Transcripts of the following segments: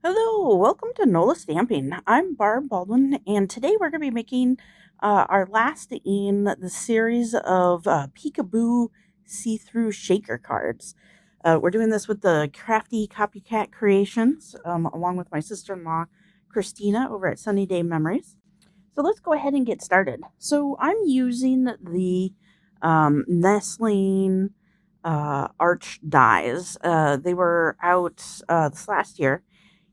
Hello, welcome to NOLA Stamping. I'm Barb Baldwin, and today we're going to be making our last in the series of Peekaboo see-through shaker cards. We're doing this with the Crafty Copycat Creations, along with my sister-in-law, Christina, over at SunnyDay Memories. So let's go ahead and get started. So I'm using the Nestling Arch dies. They were out this last year,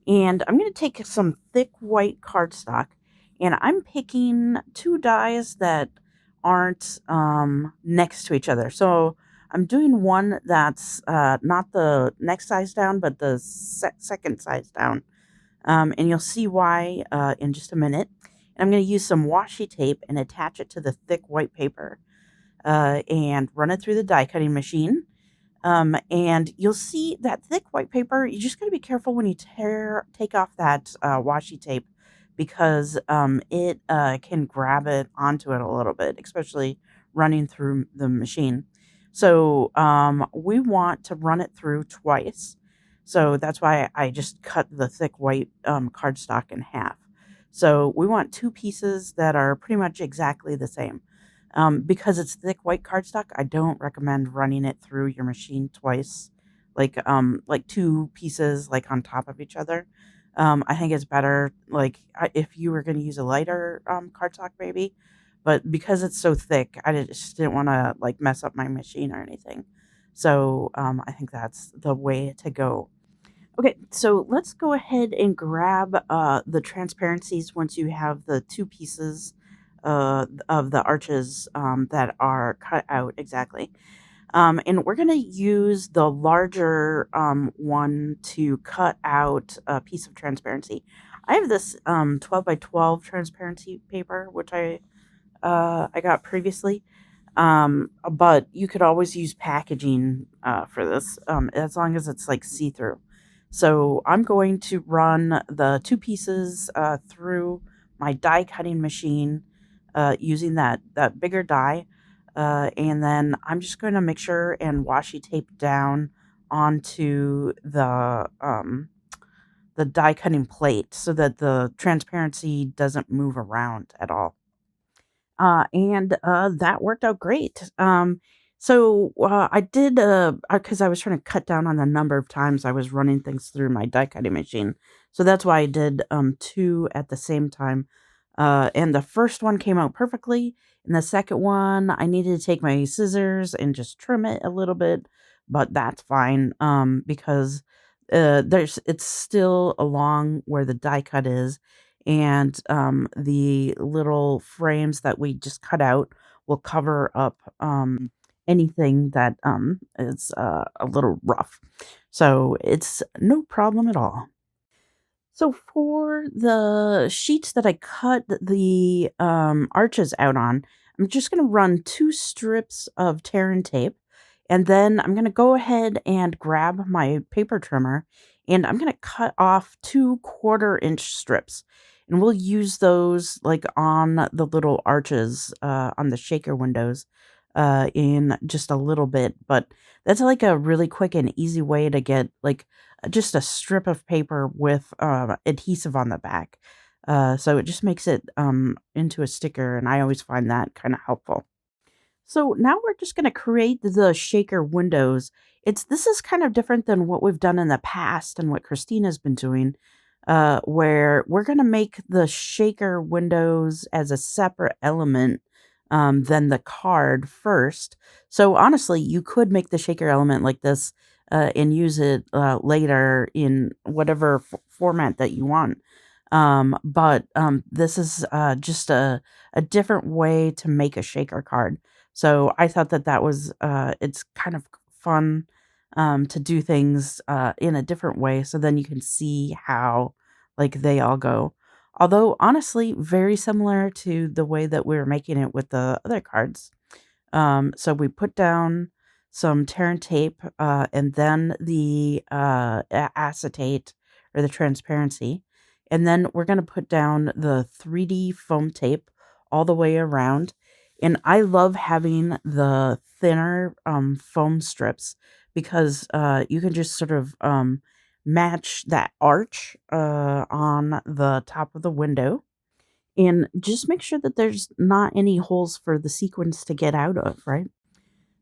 and I'm going to take some thick white cardstock, and I'm picking two dies that aren't next to each other. So I'm doing one that's not the next size down, but the second size down. And you'll see why in just a minute. And I'm going to use some washi tape and attach it to the thick white paper and run it through the die cutting machine. And you'll see that thick white paper. You just got to be careful when you take off that washi tape, because it can grab it onto it a little bit, especially running through the machine. So we want to run it through twice. So that's why I just cut the thick white cardstock in half. So we want two pieces that are pretty much exactly the same. Because it's thick white cardstock, I don't recommend running it through your machine twice, like two pieces like on top of each other. I think it's better if you were going to use a lighter cardstock, maybe, but because it's so thick, just didn't want to like mess up my machine or anything. So I think that's the way to go. Okay, so let's go ahead and grab the transparencies once you have the two pieces of the arches that are cut out exactly. And we're going to use the larger one to cut out a piece of transparency. I have this 12 by 12 transparency paper, which I got previously. But you could always use packaging for this, as long as it's like see-through. So I'm going to run the two pieces through my die cutting machine using that bigger die, and then I'm just going to make sure and washi tape down onto the die cutting plate so that the transparency doesn't move around at all. And that worked out great. I did, because I was trying to cut down on the number of times I was running things through my die cutting machine. So that's why I did two at the same time. And the first one came out perfectly. And the second one, I needed to take my scissors and just trim it a little bit, but that's fine because it's still along where the die cut is, and the little frames that we just cut out will cover up anything that is a little rough. So it's no problem at all. So for the sheets that I cut the arches out on, I'm just going to run two strips of tear and tape, and then I'm going to go ahead and grab my paper trimmer, and I'm going to cut off 2/4 inch strips, and we'll use those like on the little arches on the shaker windows in just a little bit. But that's like a really quick and easy way to get like just a strip of paper with adhesive on the back. So it just makes it into a sticker, and I always find that kind of helpful. So now we're just going to create the shaker windows. This is kind of different than what we've done in the past and what Christina's been doing, where we're going to make the shaker windows as a separate element than the card first. So honestly, you could make the shaker element like this and use it later in whatever format that you want. But this is just a different way to make a shaker card. So I thought that was it's kind of fun to do things in a different way, so then you can see how like they all go. Although honestly, very similar to the way that we were making it with the other cards. So we put down some tear and tape, and then the acetate or the transparency. And then we're going to put down the 3D foam tape all the way around. And I love having the thinner foam strips because you can just sort of match that arch on the top of the window. And just make sure that there's not any holes for the sequins to get out of, right?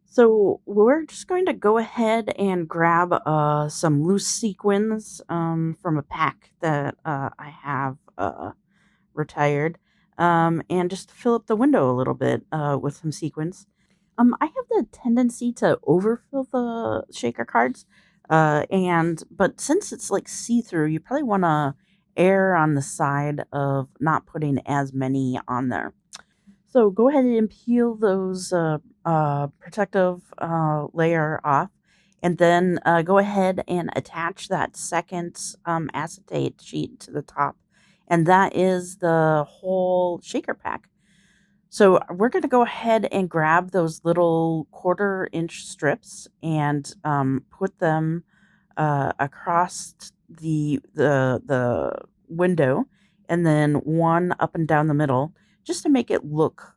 So we're just going to go ahead and grab some loose sequins from a pack that I have retired, and just fill up the window a little bit with some sequins. I have the tendency to overfill the shaker cards, and but since it's like see through, you probably want to err on the side of not putting as many on there. So go ahead and peel those protective layer off, and then go ahead and attach that second acetate sheet to the top, and that is the whole shaker pack. So we're going to go ahead and grab those little 1/4 inch strips and put them across the window, and then one up and down the middle, just to make it look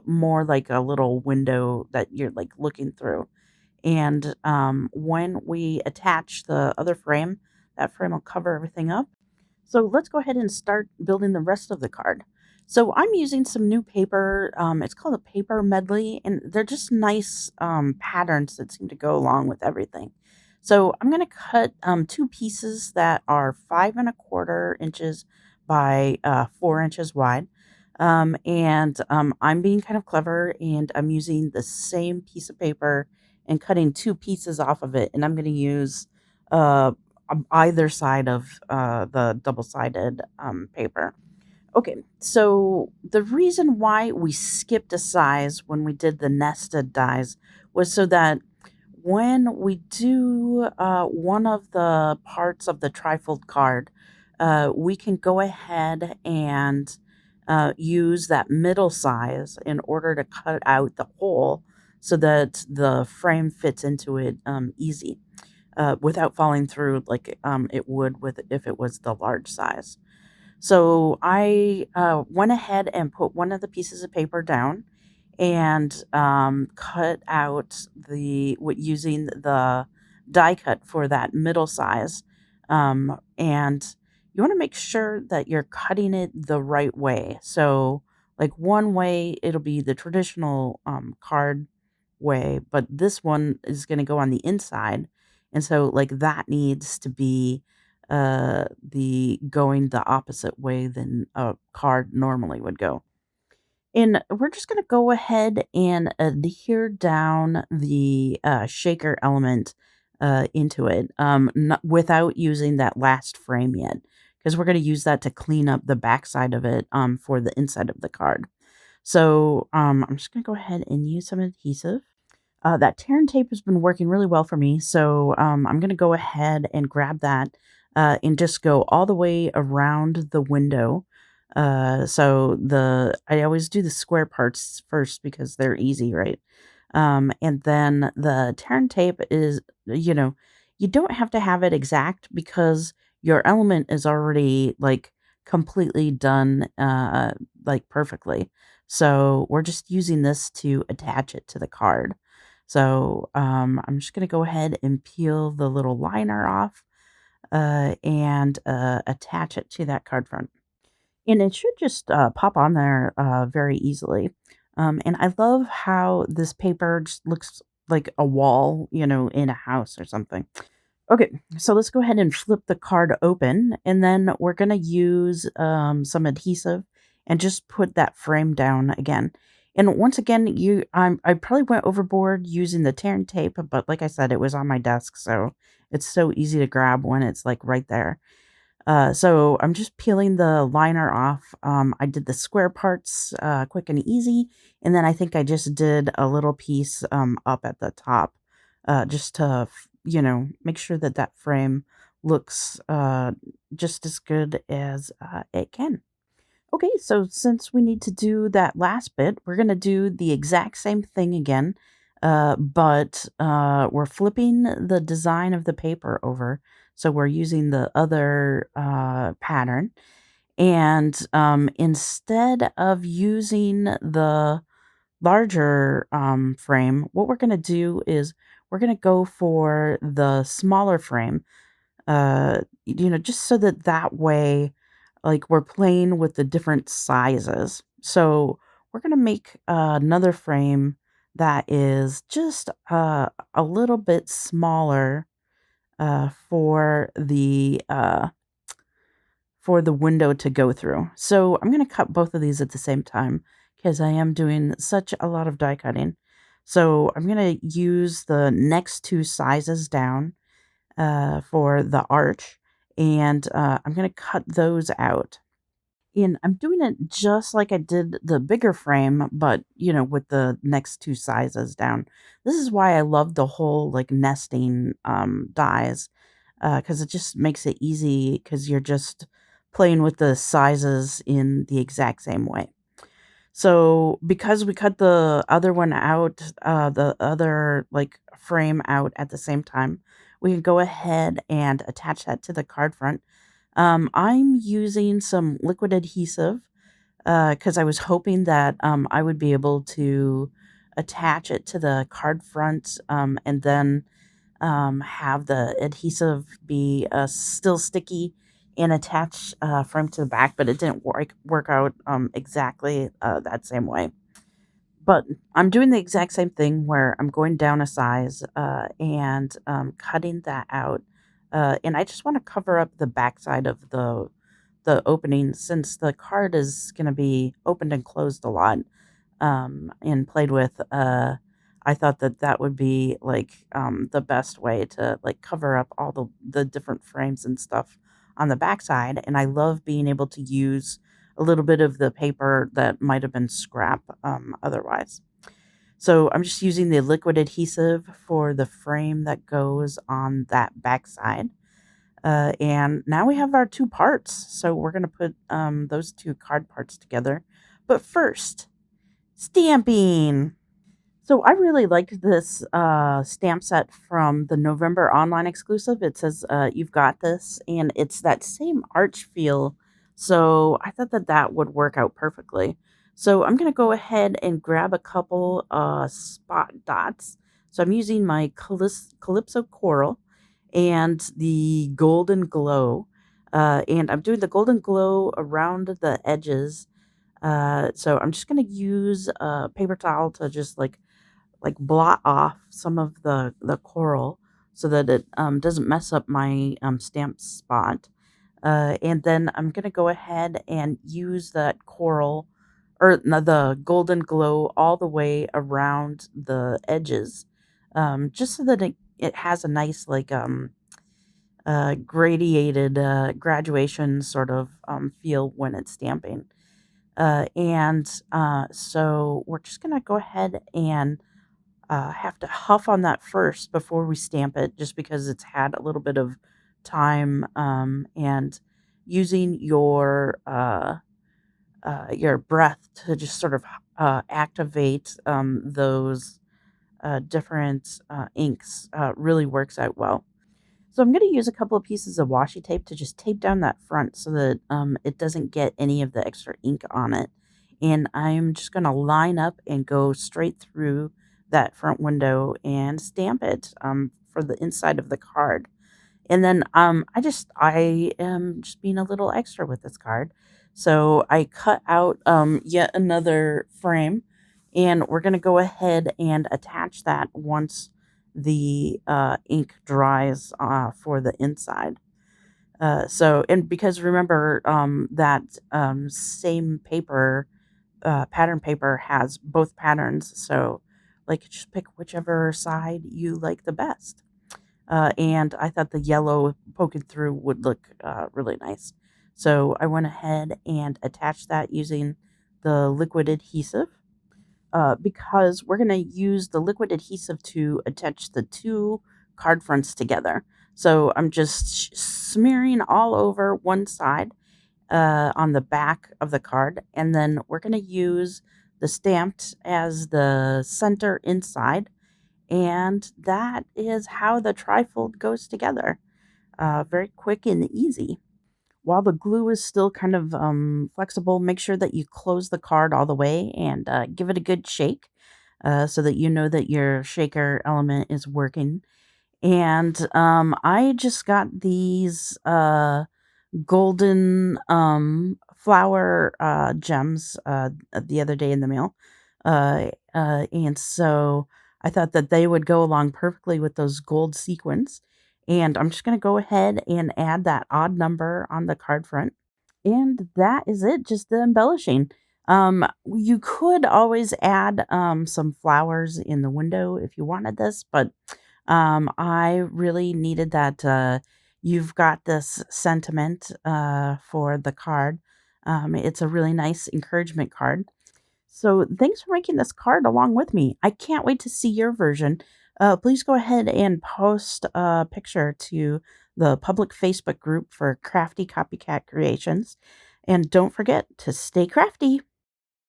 more like a little window that you're like looking through. And when we attach the other frame, that frame will cover everything up. So let's go ahead and start building the rest of the card. So I'm using some new paper. It's called a paper medley, and they're just nice patterns that seem to go along with everything. So I'm going to cut two pieces that are 5 1/4 inches by 4 inches wide. And I'm being kind of clever, and I'm using the same piece of paper and cutting two pieces off of it. And I'm going to use either side of the double-sided paper. Okay, so the reason why we skipped a size when we did the nested dies was so that when we do one of the parts of the trifold card, we can go ahead and use that middle size in order to cut out the hole so that the frame fits into it easy, without falling through like it would with if it was the large size. So I went ahead and put one of the pieces of paper down and cut out using the die cut for that middle size. And you want to make sure that you're cutting it the right way. So, like one way, it'll be the traditional card way, but this one is going to go on the inside, and so like that needs to be the going the opposite way than a card normally would go. And we're just going to go ahead and adhere down the shaker element into it, without using that last frame yet, because we're going to use that to clean up the backside of it for the inside of the card. So I'm just going to go ahead and use some adhesive. That tear and tape has been working really well for me, so I'm going to go ahead and grab that and just go all the way around the window. I always do the square parts first because they're easy, right? And then the tear and tape is, you know, you don't have to have it exact because your element is already like completely done, like perfectly. So we're just using this to attach it to the card. So I'm just going to go ahead and peel the little liner off and attach it to that card front. And it should just pop on there very easily. And I love how this paper just looks like a wall, in a house or something. Okay, so let's go ahead and flip the card open, and then we're going to use some adhesive and just put that frame down again. And once again, I probably went overboard using the tear and tape, but like I said, it was on my desk, so it's so easy to grab when it's like right there. So I'm just peeling the liner off. I did the square parts quick and easy, and then I think I just did a little piece up at the top, just to make sure that that frame looks just as good as it can. Okay, so since we need to do that last bit, we're going to do the exact same thing again, but we're flipping the design of the paper over. So we're using the other pattern. And instead of using the larger frame, what we're going to do is we're going to go for the smaller frame. just so that way, like, we're playing with the different sizes. So we're going to make another frame that is just a little bit smaller for the window to go through. So I'm going to cut both of these at the same time because I am doing such a lot of die cutting. So I'm going to use the next two sizes down for the arch, and I'm going to cut those out. And I'm doing it just like I did the bigger frame, but with the next two sizes down. This is why I love the whole like nesting dies, because it just makes it easy because you're just playing with the sizes in the exact same way. So because we cut the other one out, the other like frame out at the same time, we can go ahead and attach that to the card front. I'm using some liquid adhesive because I was hoping that I would be able to attach it to the card front and then have the adhesive be still sticky and attach frame to the back, but it didn't work out exactly that same way. But I'm doing the exact same thing where I'm going down a size and cutting that out. And I just want to cover up the backside of the opening since the card is going to be opened and closed a lot and played with. I thought that that would be like the best way to like cover up all the different frames and stuff on the backside. And I love being able to use a little bit of the paper that might have been scrap otherwise. So I'm just using the liquid adhesive for the frame that goes on that backside. And now we have our two parts. So we're going to put those two card parts together. But first, stamping. So I really liked this stamp set from the November online exclusive. It says "You've got this," and it's that same arch feel. So I thought that that would work out perfectly. So I'm gonna go ahead and grab a couple spot dots. So I'm using my Calypso Coral and the Golden Glow, and I'm doing the Golden Glow around the edges. So I'm just gonna use a paper towel to just like blot off some of the coral so that it doesn't mess up my stamp spot. And then I'm gonna go ahead and use that coral or no, the golden glow all the way around the edges, just so that it has a nice like gradiated graduation sort of feel when it's stamping. And so we're just gonna go ahead and have to huff on that first before we stamp it, just because it's had a little bit of time. And using your breath to just sort of activate those different inks really works out well. So I'm going to use a couple of pieces of washi tape to just tape down that front so that it doesn't get any of the extra ink on it. And I'm just going to line up and go straight through that front window and stamp it for the inside of the card. And then I am just being a little extra with this card. So I cut out yet another frame, and we're going to go ahead and attach that once the ink dries for the inside. And because remember that same paper, pattern paper has both patterns. So like just pick whichever side you like the best. And I thought the yellow poking through would look really nice. So I went ahead and attached that using the liquid adhesive because we're going to use the liquid adhesive to attach the two card fronts together. So I'm just smearing all over one side on the back of the card, and then we're going to use the stamped as the center inside, and that is how the trifold goes together. Very quick and easy. While the glue is still kind of flexible, make sure that you close the card all the way and give it a good shake so that you know that your shaker element is working. And I just got these golden flower gems the other day in the mail. And so I thought that they would go along perfectly with those gold sequins. And I'm just going to go ahead and add that odd number on the card front. And that is it, just the embellishing. You could always add some flowers in the window if you wanted this, but I really needed that. You've got this sentiment for the card. It's a really nice encouragement card. So thanks for making this card along with me. I can't wait to see your version. Please go ahead and post a picture to the public Facebook group for Crafty Copycat Creations. And don't forget to stay crafty.